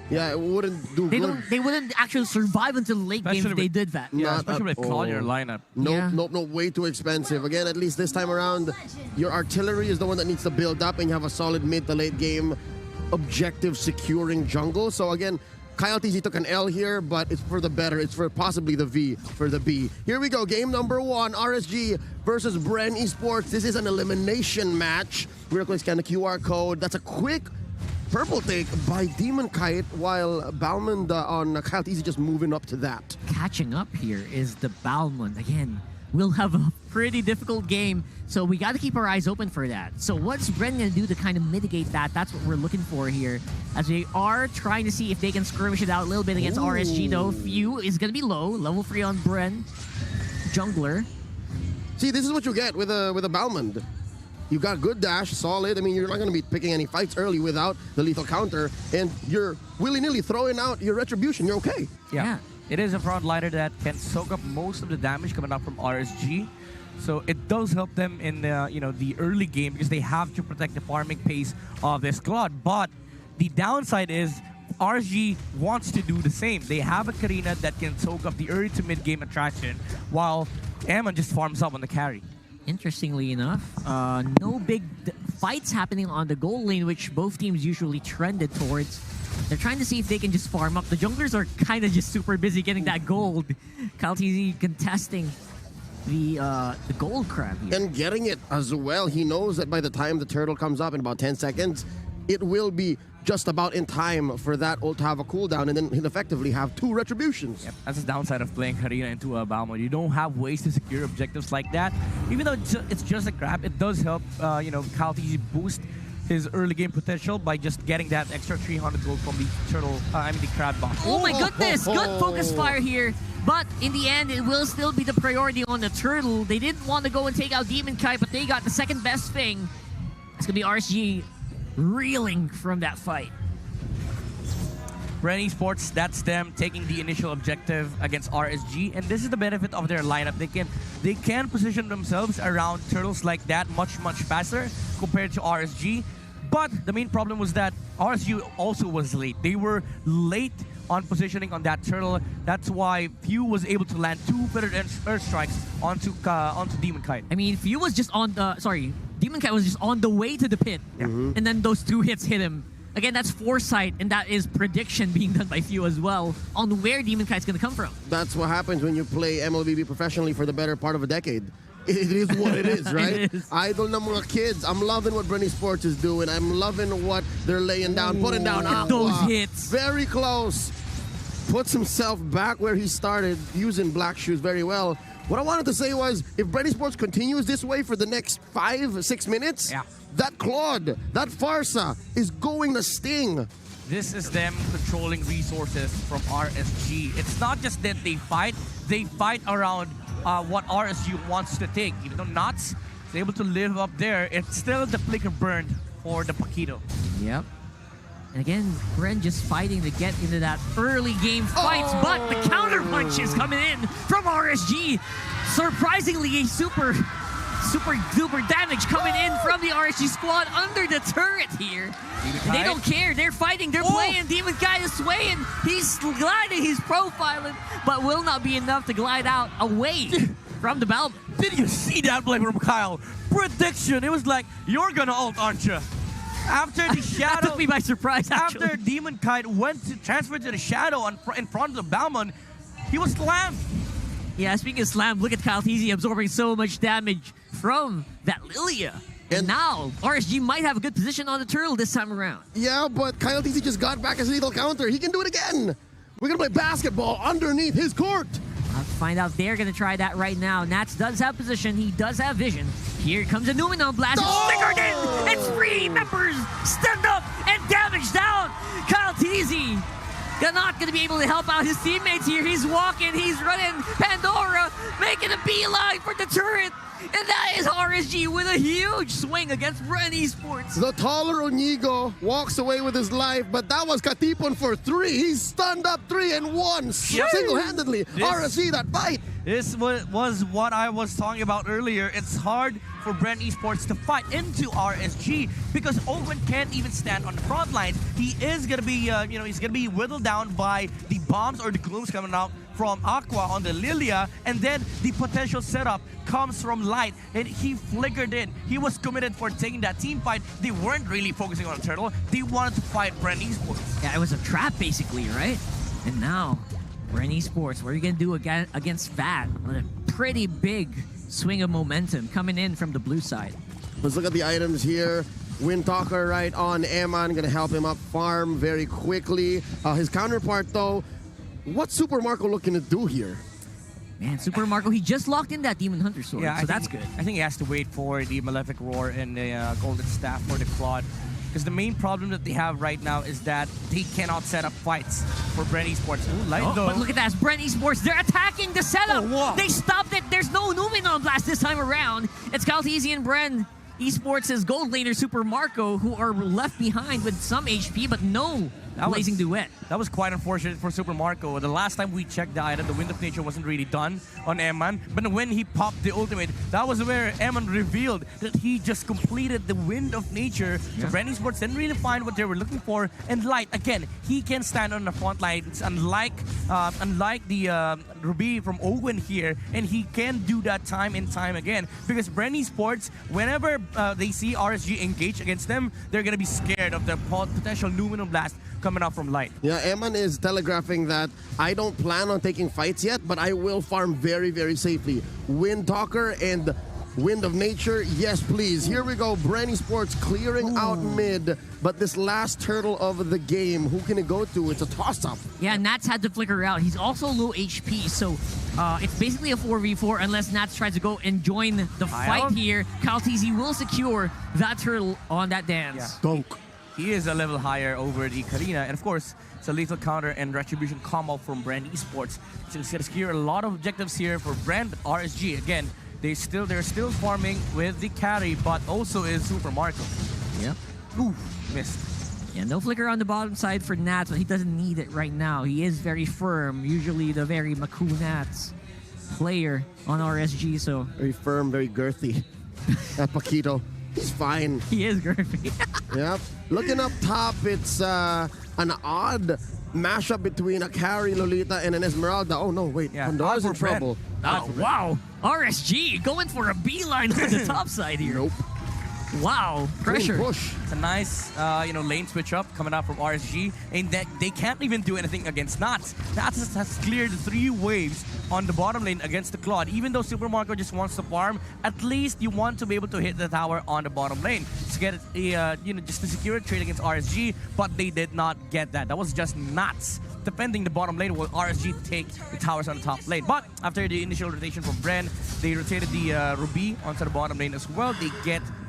Yeah, it wouldn't do good. They wouldn't actually survive until late game if they did that. Yeah, Not especially at with Claw in your all. lineup. Nope, way too expensive. Again, at least this time around, your artillery is the one that needs to build up, and you have a solid mid to late game objective securing jungle. So again, Kyle TZ took an L here, but it's for the better. It's for possibly the V for the B. Here we go, game number 1, RSG versus BREN Esports. This is an elimination match. We're going to scan the QR code. That's a quick purple take by Demon Kite, while Balmond on Kyle TZ just moving up to that. Catching up here is the Balmond. Again, we'll have a pretty difficult game, so we got to keep our eyes open for that. So what's BREN going to do to kind of mitigate that? That's what we're looking for here, as we are trying to see if they can skirmish it out a little bit against RSG, though. Few is going to be low. Level 3 on BREN. Jungler. See, this is what you get with a Balmond. You got good dash, solid. I mean, you're not going to be picking any fights early without the lethal counter, and you're willy-nilly throwing out your retribution. You're okay. Yeah. It is a frontliner that can soak up most of the damage coming out from RSG. So it does help them in the early game because they have to protect the farming pace of this squad. But the downside is RSG wants to do the same. They have a Karina that can soak up the early to mid game attraction, while Ammon just farms up on the carry. Interestingly enough, no big fights happening on the gold lane, which both teams usually trended towards. They're trying to see if they can just farm up. The junglers are kind of just super busy getting that gold. Kyle TZ contesting the gold crab here. And getting it as well. He knows that by the time the turtle comes up in about 10 seconds, it will be just about in time for that ult to have a cooldown, and then he'll effectively have 2 retributions. Yep, that's the downside of playing Karina into a Balmond. You don't have ways to secure objectives like that. Even though it's just a grab, it does help, Kyle TZ boost his early game potential by just getting that extra 300 gold from the turtle, the crab box. Oh my goodness, good focus fire here. But in the end, it will still be the priority on the turtle. They didn't want to go and take out Demon Kite, but they got the second best thing. It's going to be RSG reeling from that fight. BREN Esports, that's them taking the initial objective against RSG, and this is the benefit of their lineup. They can position themselves around turtles like that much faster compared to RSG. But the main problem was that RSG also was late. They were late on positioning on that turtle. That's why Few was able to land 2 feathered earth strikes onto Demon Kite. I mean, Few was just on the... Sorry, Demon Kite was just on the way to the pit. And then those 2 hits hit him. Again, that's foresight, and that is prediction being done by Few as well on where Demon Kite's going to come from. That's what happens when you play MLBB professionally for the better part of a decade. It is what it is, right? It is. Idol na mga kids. I'm loving what BREN Esports is doing. I'm loving what they're laying down, putting down Look at Aqua. those hits. Very close. Puts himself back where he started, using black shoes very well. What I wanted to say was, if BREN Esports continues this way for the next 5-6 minutes, that Claude, that Farsa is going to sting. This is them controlling resources from RSG. It's not just that they fight around what RSG wants to take. Even though Knots is able to live up there, it's still the flicker burned for the Paquito. Yep. And again, BREN just fighting to get into that early game fights, but the counter punch is coming in from RSG. Surprisingly, a super duper damage coming in from the RSG squad under the turret here. They don't care. They're fighting. They're playing. Demon Kite is swaying. He's gliding. He's profiling, but will not be enough to glide out away from the Balmond. Did you see that play from Kyle? Prediction. It was like, you're gonna ult, aren't you? After the shadow, that took me by surprise, actually. After Demon Kite transferred to the shadow in front of the Balmond, he was slammed. Yeah, speaking of slam, look at Kyle TZ absorbing so much damage from that Lilia. And now, RSG might have a good position on the turtle this time around. Yeah, but Kyle TZ just got back his lethal counter. He can do it again. We're going to play basketball underneath his court. I'll find out they're going to try that right now. Nats does have position. He does have vision. Here comes a Numenon blast. It's flickered in. It's 3 members stand up and damage down. Kyle TZ not going to be able to help out his teammates here. He's walking. He's running. Pandora making a beeline for the turret. And that is RSG with a huge swing against BREN Esports. The taller Onigo walks away with his life, but that was Katipon for 3. He's stunned up 3 and 1 single-handedly. RSG, that fight This was what I was talking about earlier. It's hard for BREN Esports to fight into RSG because Owen can't even stand on the front line. He is gonna be, he's gonna be whittled down by the bombs or the glooms coming out from Aqua on the Lilia, and then the potential setup comes from Light, and he flickered in. He was committed for taking that team fight. They weren't really focusing on Turtle. They wanted to fight BREN Esports. Yeah, it was a trap basically, right? And now, BREN Esports, what are you gonna do against Vat? With a pretty big swing of momentum coming in from the blue side. Let's look at the items here. Windtalker right on Eman, gonna help him up farm very quickly. His counterpart though, what's Super Marco looking to do here? Man, Super Marco, he just locked in that Demon Hunter sword, Yeah, so that's good. I think he has to wait for the Malefic Roar and the Golden Staff for the Claude. Because the main problem that they have right now is that they cannot set up fights for BREN Esports. Ooh, Light though. But look at that, it's BREN Esports. They're attacking the setup. Oh, wow. They stopped it. There's no Numenon Blast this time around. It's Calteezy and BREN Esports' gold laner Super Marco who are left behind with some HP, but no Blazing Duet. That was quite unfortunate for Super Marco. The last time we checked the item, the Wind of Nature wasn't really done on Eman. But when he popped the ultimate, that was where Eman revealed that he just completed the Wind of Nature. Yeah. So BREN Esports didn't really find what they were looking for. And Light, again, he can stand on the front lines, unlike the Ruby from Owen here. And he can do that time and time again. Because BREN Esports, whenever they see RSG engage against them, they're going to be scared of the potential Numenon Blast coming out from Light. Yeah, Eman is telegraphing that I don't plan on taking fights yet, but I will farm very, very safely. Windtalker and Wind of Nature, yes please. Here we go, BREN Esports clearing out mid, but this last turtle of the game, who can it go to? It's a toss-up. Yeah, Nats had to flicker out. He's also low HP, so it's basically a 4v4 unless Nats tries to go and join the fight here. Calteezy will secure that turtle on that dance. Yeah. Donk. He is a level higher over the Karina, and of course, it's a lethal counter and retribution combo from BREN Esports. So it's going to secure a lot of objectives here for BREN, but RSG, again, they're still farming with the carry, but also is Super Marco. Yeah. Ooh, missed. Yeah, no flicker on the bottom side for Nats, but he doesn't need it right now. He is very firm, usually the very Maku Nats player on RSG, so... Very firm, very girthy. That Paquito. He's fine. He is girthy. Yep. Looking up top, it's an odd mashup between a carry Lolita and an Esmeralda. Oh no, wait. Yeah, Pandora's in odd for BREN. trouble. Oh, wow. RSG going for a beeline on the top side here. Nope. Wow. Pressure. Push. It's a nice, lane switch up coming out from RSG, and they can't even do anything against Nats. Nats has cleared 3 waves on the bottom lane against the Claude. Even though Super Marco just wants to farm, at least you want to be able to hit the tower on the bottom lane to get just to secure a trade against RSG, but they did not get that. That was just Nats defending the bottom lane while RSG take the towers on the top lane. But after the initial rotation from BREN, they rotated the Ruby onto the bottom lane as well. They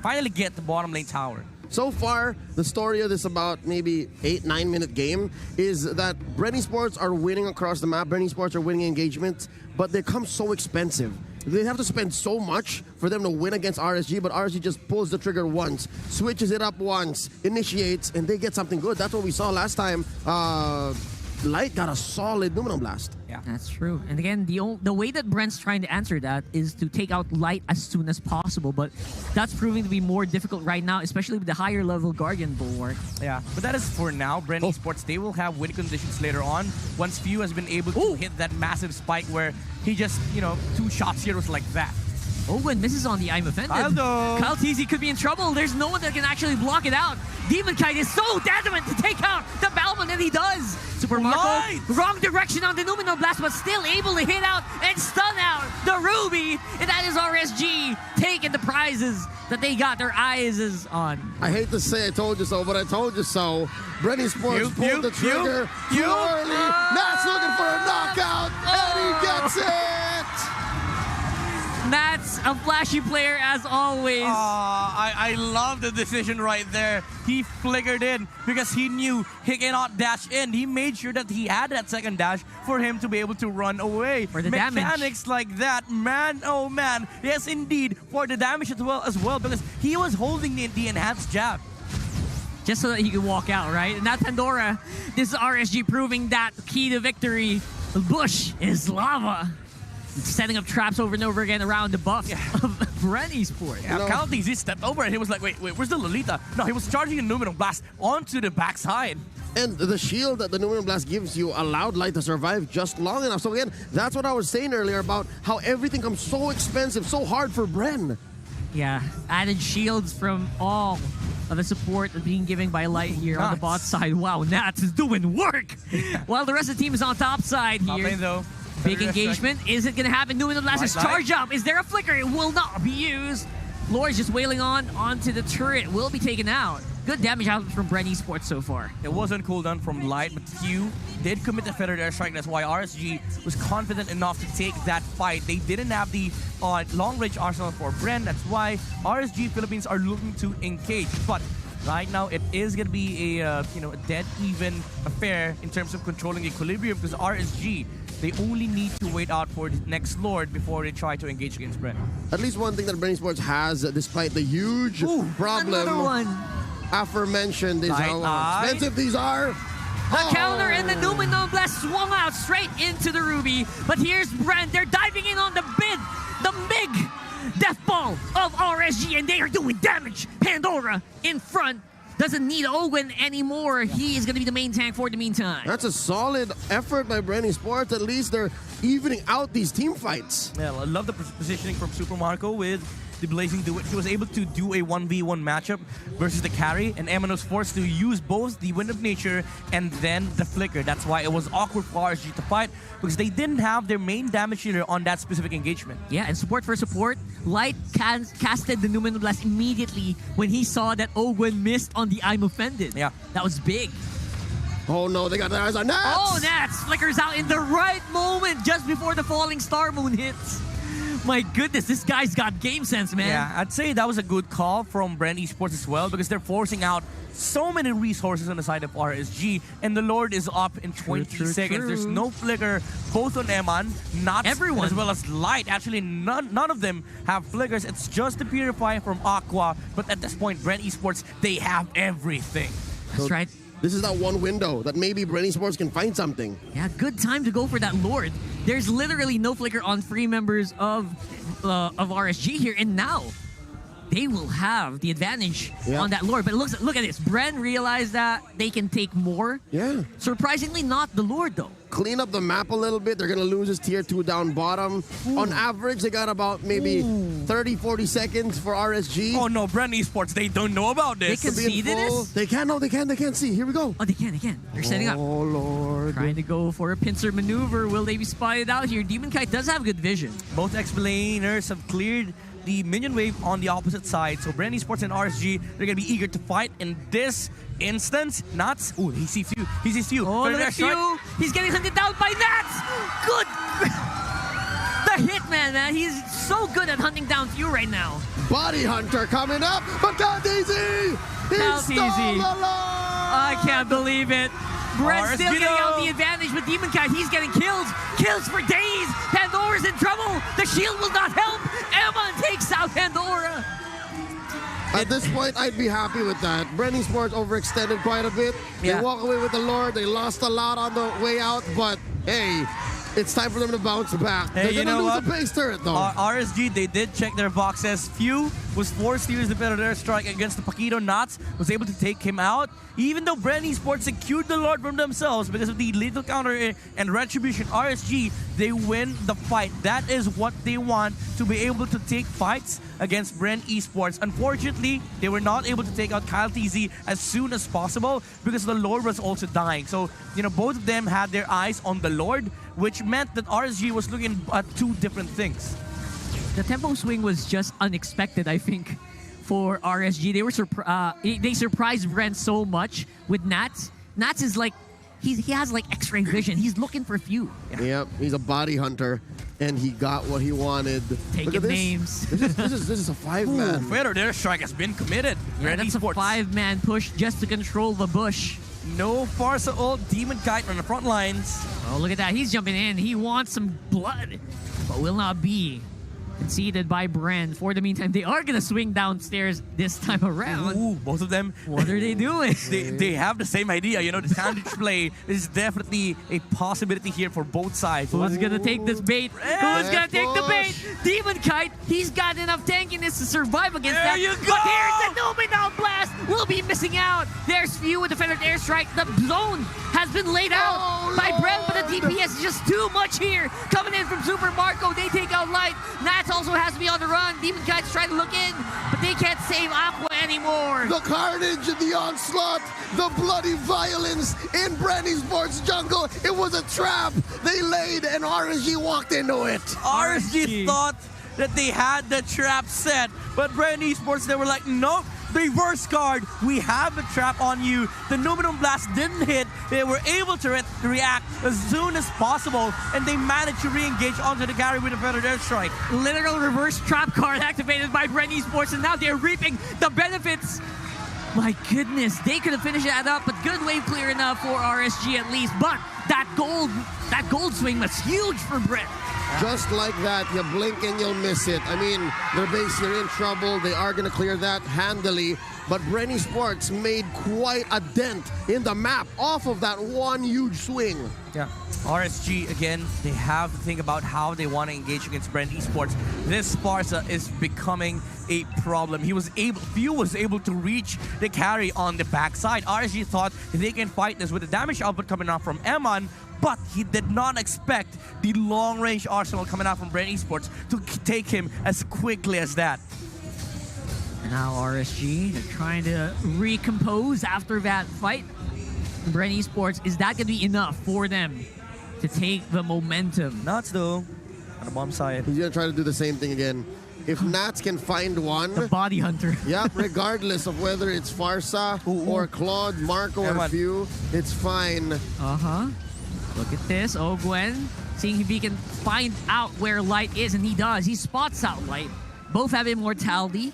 finally get the bottom lane tower. So far, the story of this about maybe 8-9 minute game is that BREN Esports are winning across the map. BREN Esports are winning engagements, but they come so expensive. They have to spend so much for them to win against RSG, but RSG just pulls the trigger once, switches it up once, initiates, and they get something good. That's what we saw last time. Light got a solid Numenon Blast. Yeah, that's true. And again, the way that BREN's trying to answer that is to take out Light as soon as possible, but that's proving to be more difficult right now, especially with the higher level Guardian Bulwark. Yeah, but that is for now. BREN Esports, they will have win conditions later on once Few has been able to hit that massive spike where he just, 2 shots here was like that. Owen misses on the I'm offended. Aldo. Calteezy could be in trouble. There's no one that can actually block it out. Demon Kite is so adamant to take out the Balmond, and he does. Super Marco, wrong direction on the Numenon Blast, but still able to hit out and stun out the Ruby. And that is RSG taking the prizes that they got their eyes on. I hate to say I told you so, but I told you so. BREN Esports pulled the trigger too early. Nats looking for a knockout, and he gets it! Nats, a flashy player as always. I love the decision right there. He flickered in because he knew he cannot dash in. He made sure that he had that second dash for him to be able to run away. For the Mechanics damage. like that, man, oh man. Yes, indeed, for the damage as well because he was holding the enhanced jab. Just so that he could walk out, right? And that Pandora, this is RSG proving that key to victory. The bush is lava. setting up traps over and over again around the buff of BREN eSports. Yeah, Calties, he stepped over and he was like, wait, where's the Lolita? No, he was charging a Numinum Blast onto the backside. And the shield that the Numinum Blast gives you allowed Light to survive just long enough. So again, that's what I was saying earlier about how everything comes so expensive, so hard for BREN. Yeah, added shields from all of the support being given by Light here on the bot side. Wow, Nats is doing work! While the rest of the team is on top side here. Lane, though. Big engagement. Is it going to happen? Numinum Blast is charged up. Is there a flicker? It will not be used. Lord's just wailing onto the turret. Will be taken out. Good damage out from BREN eSports so far. It wasn't cooldown from Light, but Q did commit the feathered airstrike. That's why RSG was confident enough to take that fight. They didn't have the long-range arsenal for BREN. That's why RSG Philippines are looking to engage. But right now, it is going to be a dead even affair in terms of controlling the equilibrium, because RSG, they only need to wait out for the next Lord before they try to engage against BREN. At least one thing that BREN eSports has, despite the huge problem Another one. aforementioned, is how expensive these are. The counter and the Numinum Blast swung out straight into the Ruby. But here's BREN. They're diving in on the big death ball of RSG, and they are doing damage. Pandora in front. Doesn't need Owen anymore. He is going to be the main tank for the meantime. That's a solid effort by BREN eSports. At least they're evening out these team fights. Yeah, I love the positioning from Super Marco with the Blazing Duet. He was able to do a 1v1 matchup versus the carry, and Emon was forced to use both the Wind of Nature and then the Flicker. That's why it was awkward for RSG to fight, because they didn't have their main damage dealer on that specific engagement. Yeah, and support for support, Light casted the Numinum Blast immediately when he saw that Owen missed on the I'm Offended. Yeah. That was big. Oh no, they got their eyes on Nats! Oh, Nats flickers out in the right moment just before the falling star moon hits. My goodness, this guy's got game sense, man. Yeah, I'd say that was a good call from BREN eSports as well, because they're forcing out so many resources on the side of RSG, and the Lord is up in 20 seconds. There's no flicker, both on Eman, not everyone, as well as Light. Actually, none of them have flickers. It's just the Purify from Aqua, but at this point, BREN eSports, they have everything. That's right. This is that one window that maybe BREN eSports can find something. Yeah, good time to go for that Lord. There's literally no flicker on 3 members of RSG here, and now they will have the advantage on that Lord. But look at this. BREN realized that they can take more. Yeah. Surprisingly, not the Lord, though. Clean up the map a little bit. They're going to lose his tier 2 down bottom. On average, they got about maybe 30-40 seconds for RSG. Oh no, BREN eSports, they don't know about this. They conceded this? They can, no, they can't see. Here we go. Oh, they can. They're setting up. Oh, Lord. Trying to go for a pincer maneuver. Will they be spotted out here? Demon Kite does have good vision. Both explainers have cleared the minion wave on the opposite side. So BREN eSports and RSG, they're going to be eager to fight in this instance. Nats, oh, he sees Few. He sees Few. Oh, look at Few. He's getting hunted down by Nats. Good. The Hitman, man. He's so good at hunting down Few right now. Body Hunter coming up, but not easy. He's still alive. I can't believe it. BREN's still RSG getting out the advantage with Demon Kite. He's getting kills for days. Pandora's in trouble. The shield will not help. Emma takes out Pandora. At this point, I'd be happy with that. BREN eSports overextended quite a bit. They walk away with the Lord. They lost a lot on the way out, but hey, it's time for them to bounce back. Hey, They're going to lose a base turret, though. RSG, they did check their boxes. Few was forced to use the Predator strike against the Paquito Knots, was able to take him out. Even though BREN eSports secured the Lord from themselves because of the lethal counter and retribution, RSG, they win the fight. That is what they want, to be able to take fights against BREN eSports. Unfortunately, they were not able to take out Kyle TZ as soon as possible because the Lord was also dying. So, both of them had their eyes on the Lord, which meant that RSG was looking at 2 different things. The tempo swing was just unexpected, I think, for RSG. They were they surprised BREN so much with Nats. Nats is like, he has like X-ray vision. He's looking for Few. Yep, he's a body hunter, and he got what he wanted. Taking names. This is a 5-man. Predator strike has been committed. Yeah, that's a 5-man push just to control the bush. No Farsa ult, Demon Kite on the front lines. Oh, look at that. He's jumping in. He wants some blood, but will not be conceded by BREN. For the meantime, they are gonna swing downstairs this time around. Ooh, both of them. What are they doing? They have the same idea. You know, the sandwich play is definitely a possibility here for both sides. Who's gonna take this bait? Who's gonna take the bait? Demon Kite, he's got enough tankiness to survive against There that. you But go! here's the Numenal Blast! We'll be missing out. There's few with the feathered airstrike. The zone has been laid out by BREN, but the DPS is just too much here. Coming in from Super Marco, they take out Light. Nats also has to be on the run. Demon Kite's trying to look in, but they can't save Aqua anymore. The carnage and the onslaught, the bloody violence in BREN Esports jungle. It was a trap they laid and RSG walked into it. RSG thought that they had the trap set, but BREN Esports, they were like, nope, reverse card, we have the trap on you. The Numenal Blast didn't hit. They were able to react as soon as possible, and they managed to re-engage onto the carry with a feathered airstrike. Literal reverse trap card activated by BREN Esports, and now they're reaping the benefits. My goodness, they could have finished that up, but good wave clear enough for RSG at least. But that gold swing was huge for BREN. Just like that, you blink and you'll miss it. I mean, their base, you're in trouble. They are going to clear that handily. But BREN Esports made quite a dent in the map off of that one huge swing. Yeah. RSG, again, they have to think about how they want to engage against BREN Esports. This Sparsa is becoming a problem. Few was able to reach the carry on the backside. RSG thought they can fight this with the damage output coming out from Eman, but he did not expect the long-range arsenal coming out from BREN Esports to take him as quickly as that. And now RSG, they're trying to recompose after that fight. BREN Esports, is that going to be enough for them to take the momentum? Nuts though, on the bomb side. He's going to try to do the same thing again. If Nats can find one, The body hunter. yeah, regardless of whether it's Farsa or Claude, Marco, or Few, it's fine. Uh-huh. Look at this. Ogwen seeing if he can find out where Light is, and he does. He spots out Light. Both have immortality.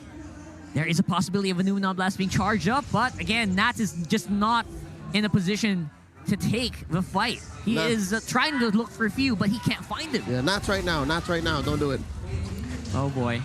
There is a possibility of a Numenal Blast being charged up, but again, Nats is just not in a position to take the fight. He is trying to look for Few, but he can't find him. Yeah, Nats right now. Nats right now. Don't do it. Oh boy.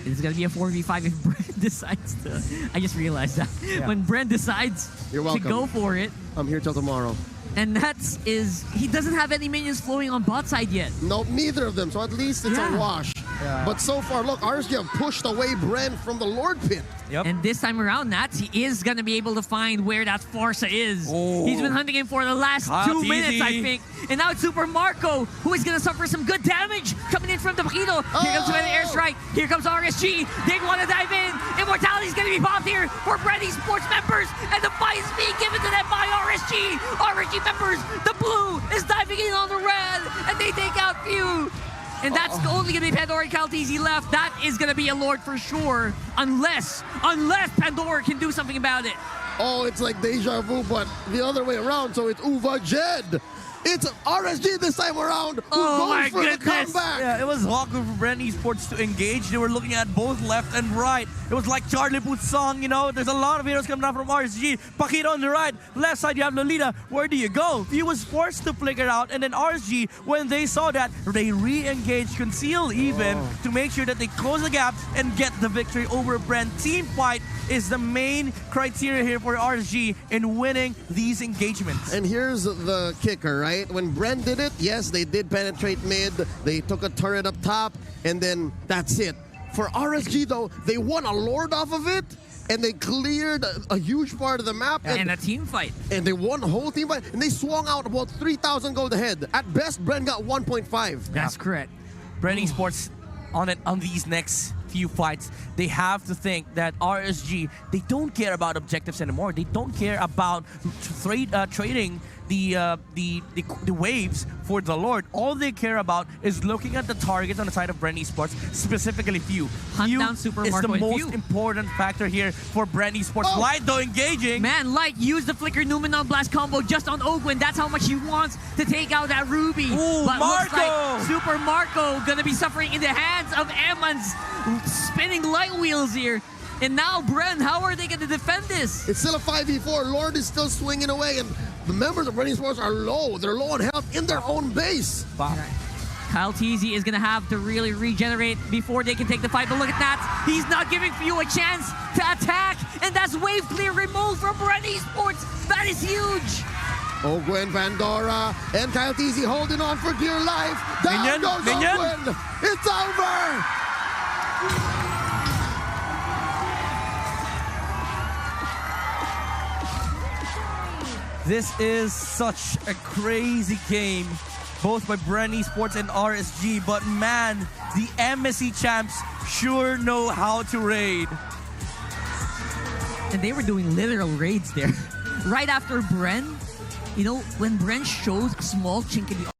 It's going to be a 4v5 if BREN decides to. I just realized that. Yeah. When BREN decides You're to welcome. go for it, I'm here till tomorrow. and Nats is, he doesn't have any minions flowing on bot side yet. Nope, neither of them. So at least it's a wash. Yeah. But so far, look, RSG have pushed away BREN from the Lord Pit. Yep. And this time around, Nats, he is going to be able to find where that Farsa is. Oh. He's been hunting him for the last 2 minutes, I think. And now it's Super Marco, who is going to suffer some good damage coming in from the Paquito. Here comes the airstrike. Here comes RSG. They want to dive in. Immortality is going to be popped here for BREN Esports members. And the fight is being given to them by RSG. RSG members, the blue is diving in on the red. And they take out Few. And that's only going to be Pandora and Caltese left. That is going to be a Lord for sure. Unless Pandora can do something about it. Oh, it's like deja vu, but the other way around. So it's Uva Jed. It's RSG this time around who goes for the comeback. Yeah, it was awkward for BREN Esports to engage. They were looking at both left and right. It was like Charlie Puth's song, you know. There's a lot of heroes coming down from RSG. Paquito on the right. Left side, you have Lolita. Where do you go? He was forced to flicker out. And then RSG, when they saw that, they re-engaged, conceal even, to make sure that they close the gap and get the victory over BREN. Team fight is the main criteria here for RSG in winning these engagements. And here's the kicker, right? When BREN did it, yes, they did penetrate mid. They took a turret up top, and then that's it. For RSG, though, they won a Lord off of it, and they cleared a huge part of the map. And a team fight. And they won the whole team fight, and they swung out about 3,000 gold ahead. At best, BREN got 1.5. That's correct. BREN Esports on these next few fights, they have to think that RSG, they don't care about objectives anymore. They don't care about trading the waves for the Lord. All they care about is looking at the target on the side of BREN Esports, specifically Few. Hunt Few down Super is Marco the and most Few. important factor here for BREN Esports. Light though engaging. Man, Light used the Flicker Numenal Blast combo just on Ogwen. That's how much he wants to take out that Ruby. Ooh, but looks Marco! like Super Marco gonna be suffering in the hands of Eman's spinning light wheels here. And now BREN, how are they gonna defend this? It's still a 5v4. Lord is still swinging away, and the members of BREN Esports are low. They're low on health in their own base. Wow. Kyle Teasy is gonna have to really regenerate before they can take the fight. But look at that, he's not giving Few a chance to attack, and that's wave clear removed from BREN Esports. That is huge. Ogwen Vandora and Kyle Teasy holding on for dear life. Down Minion, goes Minion. Ogwen. It's over. This is such a crazy game, both by BREN Esports and RSG, but man, the MSC champs sure know how to raid. And they were doing literal raids there. Right after BREN, you know, when BREN shows a small chink in the